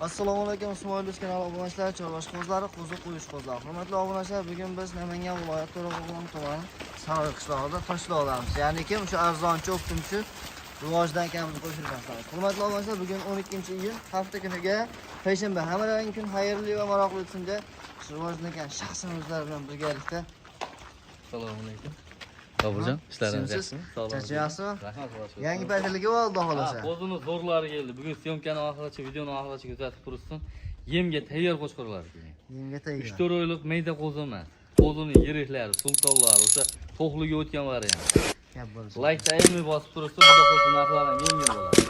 Assalomu alaykum, Ismoil O'z kanali obunachilar, Chorvosh qozlari, qo'zi qo'yish qozlari. Hurmatli obunachilar, bugun biz Namangan viloyati To'raqo'rg'on tumani Saroy qishlog'ida Toshloqdamiz. Ya'ni kim o'sha arzonchi o'qituvchi rivojdan kamimizni qo'shirganmiz. Hurmatli obunachilar, bugun 12-iyun hafta kuniga payshanba. Hammalarning kun xayrli va maroqli o'tsin deb rivojdan kam shaxsimizlar bilan birgalikda. Assalomu alaykum. Babujon, ishlaringiz yaxshimi? Charchaysizmi? Rahmat. Yangi payshanbaga bo'ldi xolasa. Qo'zini zo'rlari keldi. Bugun syomkani oxirigacha, videoni oxirigacha kuzatib turibsin. Yemga tayyor qo'shqorlar kelgan. Yemga tayyor. 3-4 oylik mayda qo'zi emas. Qo'zini yiriklari, sultonlari, o'sha to'qliga o'tgan variant. Gap bo'lsa. Like tayinli bosib turibsin, xudo xo'sin narxlari yengil bo'ladi.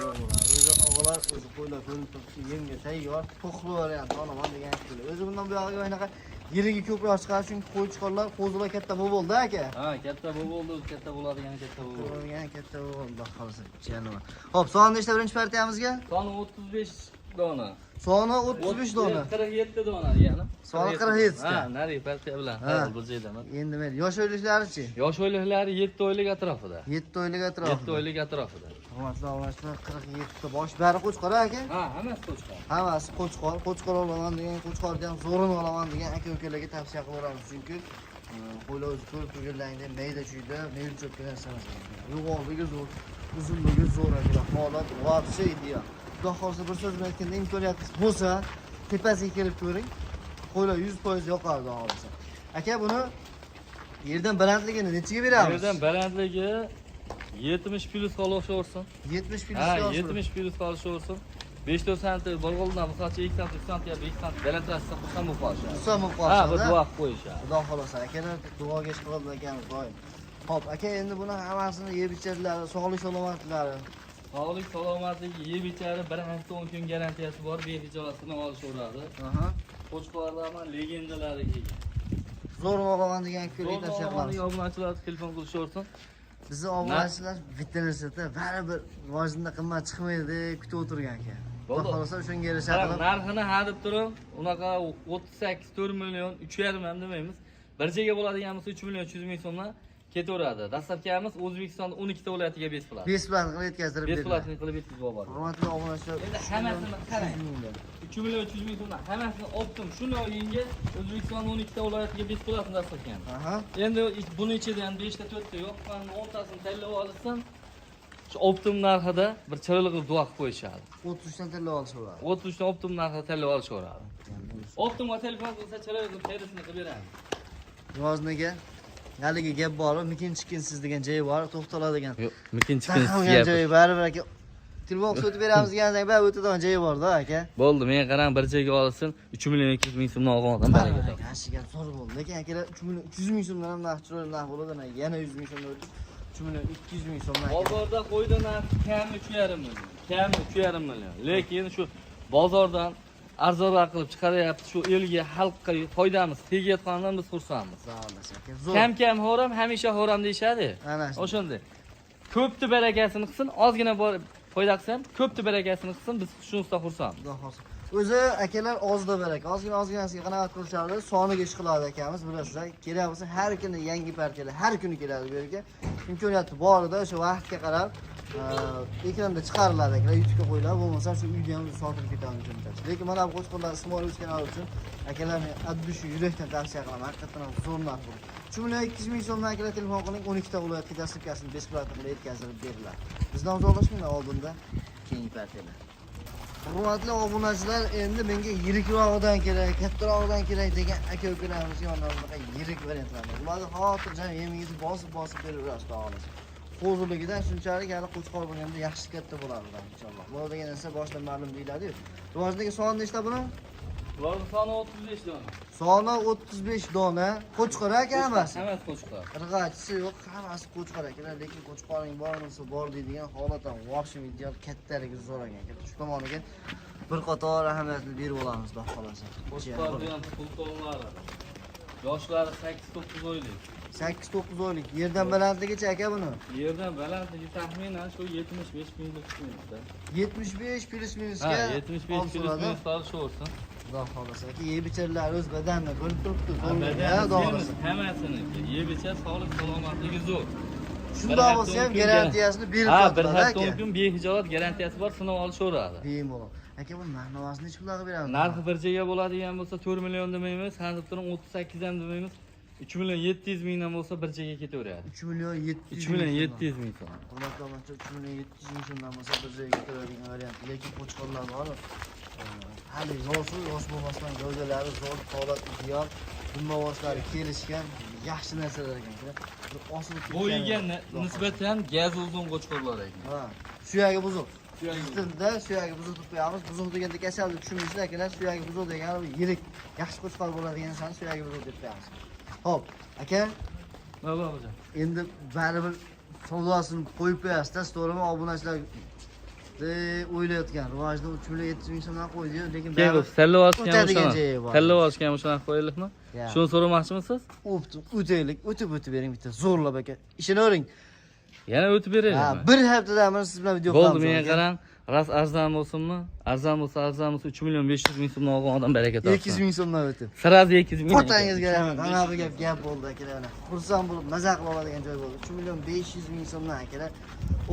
O'zi og'alar o'zi qo'ylar ko'rinib turibdi, yemga tayyor, to'qli variant olaman degan fikr. O'zi bundan buyog'iga o'ynaqa yirigi ko'proq chiqar, chunki qo'y chiqarlar, qo'zilar katta bo'ldi aka. Ha, katta bo'ldi, katta bo'ladigan katta bo'ldi. Bo'lgan katta bo'ldi, xolos. Janob. Xo'p, sonni nechta birinchi partiyamizga? Soni 35 dona. Soni 35 dona. 47 dona degani. Soni 47 ta. Ha, nari partiya bilan. Ha, bu joydaman. Endi men yosh o'yliklari-chi? Yosh o'yliklari 7 oylik atrofida. 7 oylik atrofida. 7 oylik atrofida. Hurmatli obunachilar, 47 ta bosh bari qo'chqor aka. Ha, hammasi qo'chqor. Hammasi qo'chqor, qo'chqor olaman degan, qo'chqorni ham zo'rini olaman degan aka-ukalarga tavsiya qilaveramiz, chunki qo'ylar o'zi ko'rib turganlaringdek mayda chuyda, mayda cho'pga narsalar. Yo'g'onligi zo'r, uzunligi zo'r aka. Holat voqea ideal. Xudo xohlasa bir so'z bilan aytganda imkoniyatingiz bo'lsa, tepasiga kelib ko'ring. Qo'ylar 100% yoqadi xohlasa. Aka, buni yerdan balandligini nechiga beramiz? Yerdan balandligi 70 plus qolishaversin. 70 plus Ha, yo'q. 70 plus qolishaversin. 5-4 santim bo'lg'oldan misolcha 2 santim, 3 santim, 5 santim balandlashsa xursand bo'lib qolishadi. Xursand bo'lib Ha, qolishadi. bir duo qilib qo'yishadi. Xudo xolasa, akalar duoga ishqilib ekanmiz doim. Xo'p, aka, endi buni hammasini yeb ichadilar, sog'lik salomatlari. Sog'lik, salomatligi, yeb ichari 1 hafta 10 kun garantiyasi bor, behijolatini olishaveradi. Aha. Qo'chqorlardan legendalari kelgan. Zo'r olaman degan fikr tavsiya qilamiz. Obunachilar telefon qilishaversin. Bizni obunachilar vitrinasida baribir rivojdan qimmat chiqmaydi deb kutib o'tirgan ekan. Xudo xolasa shunga yarasha qilib. Narxini hadib turib, unaqa 38 4 million, 3,5 ham demaymiz. Bir joyga bo'ladigan bo'lsa 3 million 300 ming so'mdan ketaveradi. Dastlabkamiz O'zbekistonda 12 ta viloyatiga besplat. Besplat qilib yetkazdirib beradi. Besplat qilib yetkazib yuboradi. Hurmatli obunachilar, Endi hammasini qarang. 3 million 300 ming so'mdan hammasini optim. Shuni o'yinga O'zbekistonda 12 ta viloyatiga besplatni dastlabkamiz. Aha. Endi buni ichida ham 5 ta 4 ta yo'qman, 10 tasini tanlab olsam, shu optim narxida bir chiroyli qilib duo qilib qo'yishadi. 33 dan tanlab olishaveradi. 33 ta optim narxida tanlab olishaveradi. Optimga telefon qilsa chiroyli qilib terisini qilib beramiz. Rivojniga haligi gap bor, mikin chikinsiz degan joyi bor, to'xtaladigan. Yo'q, mikin chikinsiz degan joyi baribir aka. Telefon o'tib beramiz degandan keyin o'tadigan joyi bor-da aka. Bo'ldi, menga qarang bir joyga olsin, 3 million 200 ming so'mdan olganman baraka. Yaxshiga zo'r bo'ldi. Lekin akalar 3 million 300 ming so'mdan ham narx chiroyli narx bo'ladi. Yana 100 ming so'mdan o'tib 3 million 200 ming so'mdan. Bozorda qo'ydi narxi kami 3,5 million. Kami 3,5 million. Lekin shu bozordan arzonroq qilib chiqaryapti. Shu elga, xalqqa foydamiz tegayotganidan biz xursandmiz. Zo'r. Kam ho'ram, hamisha ho'ram deyshadi. Ana shu. O'shunday. Ko'pni barakasini qilsin, ozgina foyda qilsa ham ko'pni barakasini qilsin, biz shunisidan xursandmiz. Xudo xohlasa. O'zi akalar ozda baraka, ozginasiga qanoat qilishadi, soniga ish qiladi akamiz, bilasizlar. Kerak bo'lsa har kuni yangi partiyalar har kuni keladi bu yerga. Imkoniyati borida o'sha vaqtga qarab ekranda chiqariladi akalar, YouTube'ga qo'yiladi, bo'lmasa shu uyda ham sotib ketadi imkoniyati. Lekin mana bu qo'chqorlar Ismoil O'z kanali uchun akalarni addushi yurakdan tavsiya qilaman. Haqiqatan ham zo'r narx bu. 3 million 200 ming so'mdan akalar telefon qiling, 12 ta viloyatga dastlabkasini besplat qilib yetkazib beriladi. Bizdan uzoqlashmanglar oldinda keyingi partiyalar. Hurmatli obunachilar, endi menga yirikrog'idan kerak, kattarog'idan kerak degan aka-ukalarimiz yonlarida yirik variantlarni. Ularni xotirjam yemingizni bosib beraverasiz xolos. Qo'ziligidan shunchalik hali qo'chqor bo'lganda yaxshi katta bo'ladi inshaalloh. Bu degan narsa boshdan ma'lum deyiladi-yu. Rivojligi soni nechta buni? Ularning soni 35 dona. Soni 35 dona. Qo'chqor aka hammasi. Hammasi qo'chqor. Irg'achisi yo'q, hammasi qo'chqor akalar, lekin qo'chqorning bormasa bor deydigan holat ham vobshim ideal kattaligi zo'r ekan. Shu tomoniga bir qator ahamiyatni berib olamiz, xudo xolasa. Qo'chqor bilan sultonlari. Yoshlari 8-9 oylik. 8-9 oylik. Yerdan balandligicha aka buni? Yerdan balandligi taxminan shu 75 minusda. 75 plus minusga. Ha, 75 plus minus olishaversin. Xudo xolasa. Yeb ichirlar o'z badanini ko'rib turibdi. Hammasini yeb ichar, sog'lik salomatligi zo'r. Shundoq bo'lsa ham garantiyasini berib turadi. turadi. Ha, bir hafta 10 kun behijolat garantiyasi bor, sinov olishaveradi. Bemalol. Aka bu narxni necha pulga beramiz? Narxi bir joyga bo'ladigan bo'lsa 4 million demaymiz, sanab turib 38 ham demaymiz. 3 million 700 mingdan bo'lsa bir joyga ketaveradi. 3 million 700 3 million 700 ming so'm. Hurmatli obunachilar, 3 million 700 ming so'mdan bo'lsa bir joyga ketaveradigan variant. Lekin qo'chqorlar bor. Hali yosh bo'lmasdan gavdalari zo'r, holat ideal, dumbavoshlari kelishgan, yaxshi narsalar ekan. Osilib Bo'yiga nisbatan gaz uzun qo'chqorlar ekan. Ha, suyagi buzuq. Bizda suyagi buzuq deb qo'yamiz. Buzuq deganda kasalni tushunmaysizlar akalar. Suyagi buzuq degani yirik, yaxshi qo'chqor bo'ladigan narsani suyagi buzuq deb qo'yamiz. Xo'p, aka. Nima hocam? Endi baribir savdosini qo'yib qo'yasiz-da, to'g'rimi? Obunachilar o'ylayotgan rivojda 3 million 700 ming so'mdan qo'ydi-yu, lekin Keyin sallab olishgan o'tadigan o'shani. joyi bor. Sallab olishgan o'shani qo'yaylikmi? Shuni so'ramoqchimisiz? O'taylik, o'tib bering bitta zo'rlab aka. Ishonavering. Yana o'tib beraylikmi? Bir haftadan men siz bilan video Bo'ldi, qilamiz. menga qarang. Ras arzon bo'lsinmi? Arzon bo'lsa 3 million 500 ming so'mdan olgan odam baraka topsin. 200 ming so'mdan o'tib. Siraz 200 ming. Otangizga rahmat. Ana bu gap bo'ldi akalar. Xursand bo'lib maza qilib oladigan joy bo'ldi. 3 million 500 ming so'mdan akalar.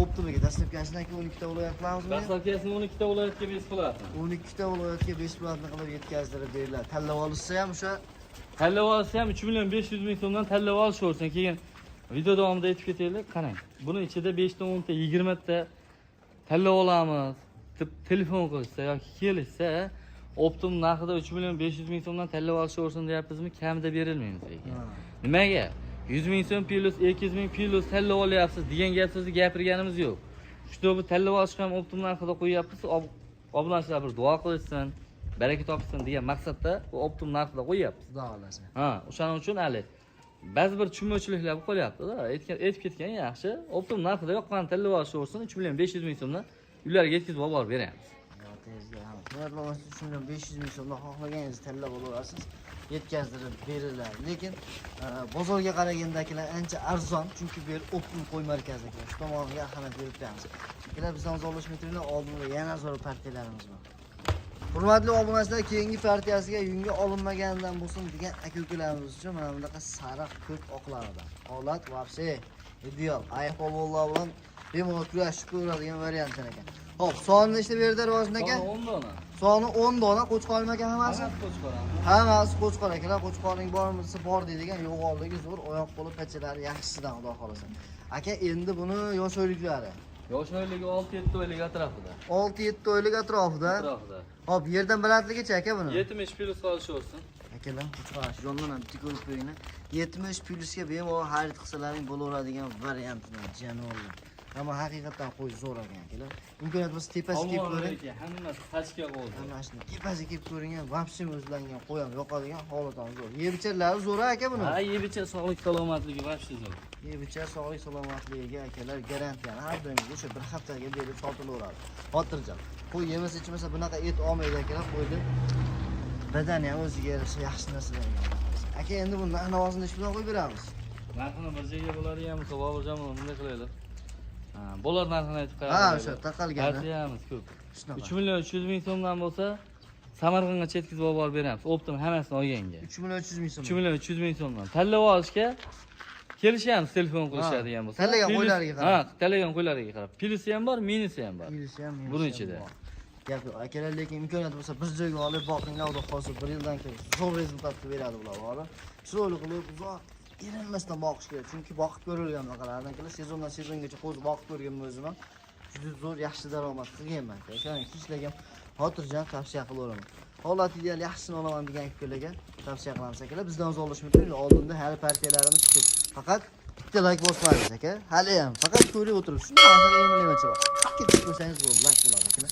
Optimaga dastlabkasini aka 12 ta viloyat qilamizmi? Dastlabkasini 12 ta viloyatga bes qiladi. 12 ta viloyatga 5 pulni qilib yetkazdirib beriladi. Tanlab olishsa ham o'sha Tanlab olsa ham 3 million 500 ming so'mdan tanlab olishaversin. Keyin video davomida aytib ketaylik. Qarang. Buni ichida 5 ta, 10 ta, 20 ta tanlab olamiz. Telefon qilsa yoki kelishsa, optim narxida 3 million 500 ming so'mdan tanlab olishaversin deyapmizmi? Kamida berilmaymiz lekin. Nimaga? 100 ming so'm plus 200 ming plus tanlab olyapsiz degan gap so'zni gapirganimiz yo'q. Shu bu tanlab olishga ham optim narxida qo'yyapmiz. Obunachilar bir duo qilishsin, baraka topsin degan maqsadda bu optim narxida qo'yyapmiz. xudo xolasa. Ha, o'shaning uchun hali ba'zi bir tushunmovchiliklar bo'lib qolyapti-da. Aytib ketgan yaxshi. Optim narxida yoqqan tanlab olishaversin 3 million 500 ming so'mdan ularga yetkazib olib beramiz. Tezda 3 million 500 ming so'mdan xohlaganingizni tanlab olaverasiz. Yetkazdirib beriladi. Lekin bozorga qaragandagilar ancha arzon, chunki bu yer optim qo'y markazi ekan. Shu tomoniga ahamiyat berib qo'yamiz. Sizlar bizdan zo'rlash metrni oldinda yana zo'r partiyalarimiz bor. Hurmatli obunachilar, keyingi partiyasiga yunga olinmaganidan bo'lsin degan aka-ukalarimiz uchun mana bunaqa sariq ko'k oqlarida. Holat vobshe ideal. Ayqollar bilan bemalol kurashib ko'radigan variant ekan. Xo'p, sonni nechta berdi rivojin aka? 10 dona. Soni 10 dona qo'chqormi aka hammasi? Qo'chqor. Hammasi qo'chqor akalar. Qo'chqorning bormisi bor deydigan, yo'g'onligi zo'r, oyoq qo'li pachalari yaxshisidan xudo xolasa. Aka, endi buni yosh o'yliklari. Yosh oyligi 6-7 oylik atrofida. 6-7 oylik atrofida. Hop, yerdan balandligicha aka buni. 70 plus olishaversin. Akalar, qo'chqor jondan ham bitta ko'rib qo'yinglar. 70 plusga bemalol xarid qilsalaring bo'laveradigan variantlar, janobi. Ammo haqiqatan qo'y zo'r ekan akalar. Imkoniyat bo'lsa tepasiga kelib ko'ring. Hammasi tashga qo'ydi. Hammasi tepasiga kelib ko'ring, vobshem o'zlangan qo'y ham yoqadigan holatan zo'r. Yebichalari zo'r aka buni. Ha, yebicha sog'lik salomatligi vobshe zo'r. Yebicha sog'lik salomatligiga akalar garantiyani har doim o'sha bir haftaga berib sotilaveradi. Xotirjam. Qo'y yemasa ichmasa bunaqa et olmaydi akalar, qo'ydi. Badani ham o'ziga yarasha yaxshi narsalar. Aka, endi buni navosini ish bilan qo'yib beramiz. Narxini bir joyga bo'ladigan bo'lsa, Boburjon bunday qilaylik. Bo'lar narxini aytib qo'yamiz. Ha, o'sha taqalgan. Partiyamiz ko'p. Shunaqa. 3 million 300 ming so'mdan bo'lsa, Samarqandga yetkazib olib beramiz. Optim hammasini olganga. 3 million 300 ming so'm. 3 million 300 ming so'mdan. Tanlab olishga kelishamiz, telefon qilishadigan bo'lsa. Tanlagan qo'ylariga qarab. Ha, tanlagan qo'ylariga qarab. Plusi ham bor, minusi ham bor. Minusi ham. Buning ichida. Gap yo'q. Akalar, lekin imkoniyat bo'lsa bir joyga olib boqinglar, xudo xolasa 1 yildan keyin zo'r rezultatni beradi bular, hozir. Chiroyli qilib uzoq erinmasdan boqish kerak. Chunki boqib ko'rilgan maqalardan kelar sezondan sezongacha qo'zi boqib ko'rganman o'zim ham. Juda zo'r, yaxshi daromad qilganman. O'shaning hechlarga xotirjam tavsiya qilaman. Holat ideal yaxshisini olaman degan fikrlarga tavsiya qilamiz akalar. Bizdan uzoqlashmaylik. Oldinda hali partiyalarimiz ko'p. Faqat bitta like bosmaymiz aka. Hali ham faqat ko'rib o'tirib shunday narsaga emlanmacha bor. Ketib qo'ysangiz bo'ladi, like bo'ladi akalar.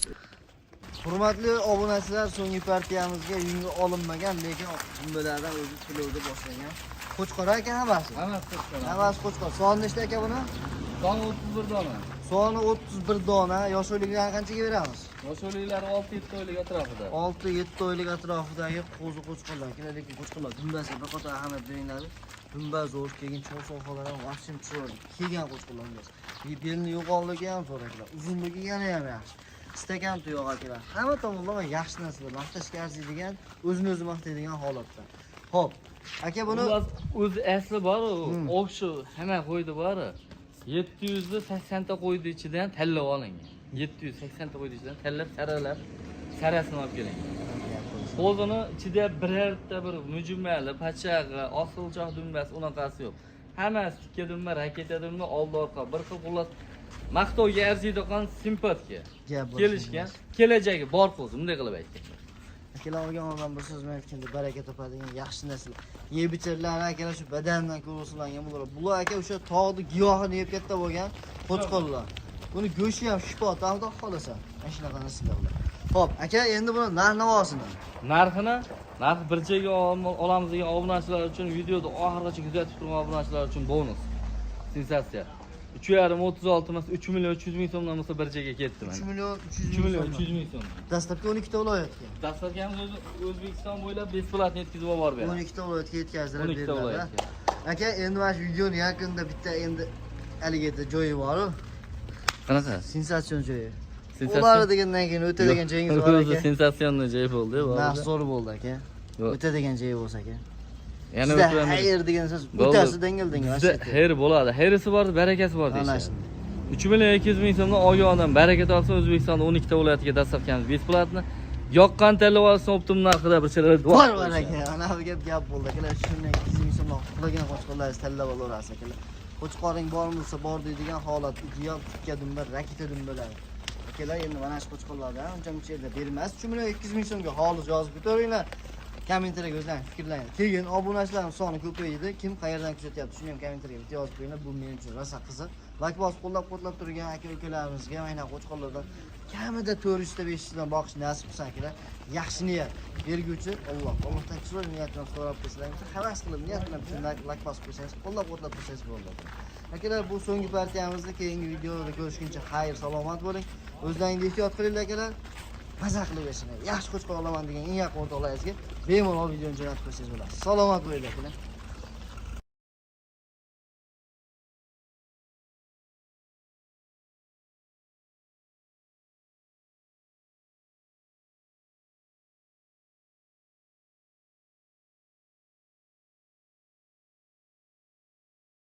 Hurmatli obunachilar, so'nggi partiyamizga yunga olinmagan, lekin jumlalardan o'zi to'lovda boshlangan. Qo'chqor aka hammasi. Hammasi qo'chqor. Hammasi qo'chqor. Soni nechta aka buni? Soni 31 dona. Soni 31 dona. Yosh o'yliklari qanchaga beramiz? Yosh o'yliklari 6-7 oylik atrofida. 6-7 oylik atrofidagi qo'zi qo'chqorlar. Lekin qo'chqorlar dumbasiga bir qator ahamiyat beringlar. Dumba zo'r, keyin cho'g' sohalar ham vaqtim chiroyli. Kelgan qo'chqorlar emas. Belni yo'g'onligi ham zo'r akalar. Uzunligi yana ham yaxshi. Stakan tuyoq akalar. Hamma tomonlama yaxshi narsalar. Maqtashga arziydigan, o'zini o'zi maqtaydigan holatda. Xo'p, aka buni o'z asli bor, o'sha hamma qo'ydi bor. 780 ta qo'ydi ichidan tanlab olingan. 780 ta qo'ydi ichidan tanlab saralab sarasini olib keling. Qo'zini ichida birorta bir mujmali, pachag'i, osilchoq dumbasi unaqasi yo'q. Hammasi tikka dumba, raketa dumba, oldi orqa bir xil xullas maqtovga arziydigan simpatika. Kelishgan, kelajagi bor qo'zi, bunday qilib aytgan. Akalar olgan odam bir so'z bilan aytganda baraka topadigan yaxshi narsalar. Yeb ichirlar akalar shu badandan ko'rsatilgan bular. Bular aka o'sha tog'ni giyohini yeb katta bo'lgan qo'chqorlar. Buni go'shti ham shifo tog'da xolasa. Mana shunaqa narsalar. Xo'p, aka endi buni narx-navosini. Narxi bir joyga olamiz degan obunachilar uchun videoni oxirigacha kuzatib turgan obunachilar uchun bonus. Sensatsiya. 3,36 emas 3 million 300 ming so'mdan bo'lsa bir joyga ketdi mana. 3 million 3 million 300 ming so'm. Dastlabki 12 ta viloyatga. Dastlabkamiz o'zi O'zbekiston bo'ylab besplatni yetkazib yuborib beradi. 12 ta viloyatga yetkazdirib 12 ta viloyatga. Aka endi mana shu videoni yakunida bitta endi alligator joyi bor-ku. Qanaqa? Sensatsion joyi. Sensatsiya? Ular degandan keyin o'tadigan joyingiz bor O'zi aka. sensatsion joy bo'ldi, bu. Narx zo'r bo'ldi aka. Yo'q. O'tadigan joyi bo'lsa aka. Yana Sizda o'tamiz. xayr degan so'z o'tasi dengilding Bizda xayr bo'ladi. Xayrisi bor, barakasi bor Ana deysiz. shunday. 3 million 200 ming so'mdan olgan odam baraka topsa O'zbekistonda 12 ta viloyatga dastlabkamiz besplatni. Yoqqan tanlab olsa optim narxida bir chalar Bor aka. Ana bu gap bo'ldi akalar. Shunday 200 ming so'mdan qulagan qo'chqorlaringiz tanlab olaverasiz akalar. Qo'chqoring bormisa bor deydigan holat giyoh tikka dumba, raketa dumbalar. Akalar endi mana shu qo'chqorlardan uncha-muncha yerda bermas. 3 million 200 ming so'mga xolis yozib ko'taringlar. Kommentariyaga o'zlaringiz fikrlang. Keyin obunachilarimiz soni ko'paydi. Kim qayerdan kuzatyapti shuni ham kommentariyaga bitta yozib qo'yinglar. Bu men uchun rosa qiziq. Like bosib qo'llab-quvvatlab turgan aka-ukalarimizga mana qo'chqorlardan kamida 400 ta 500 dan boqish nasib qilsa akalar. Yaxshi niyat berguvchi Alloh. Allohdan chiroyli niyat bilan so'rab qo'ysangiz, havas qilib niyat bilan shuni like bosib qo'ysangiz, qo'llab-quvvatlab tursangiz bo'ladi. Akalar bu so'nggi partiyamizni keyingi videoda ko'rishguncha xayr, salomat bo'ling. O'zlaringizni ehtiyot qilinglar akalar. Maza qilib yashang. Yaxshi qo'chqor olaman degan eng yaqin o'rtoqlaringizga bemalol videoni jo'natib qo'ysangiz bo'ladi. Salomat bo'linglar akalar.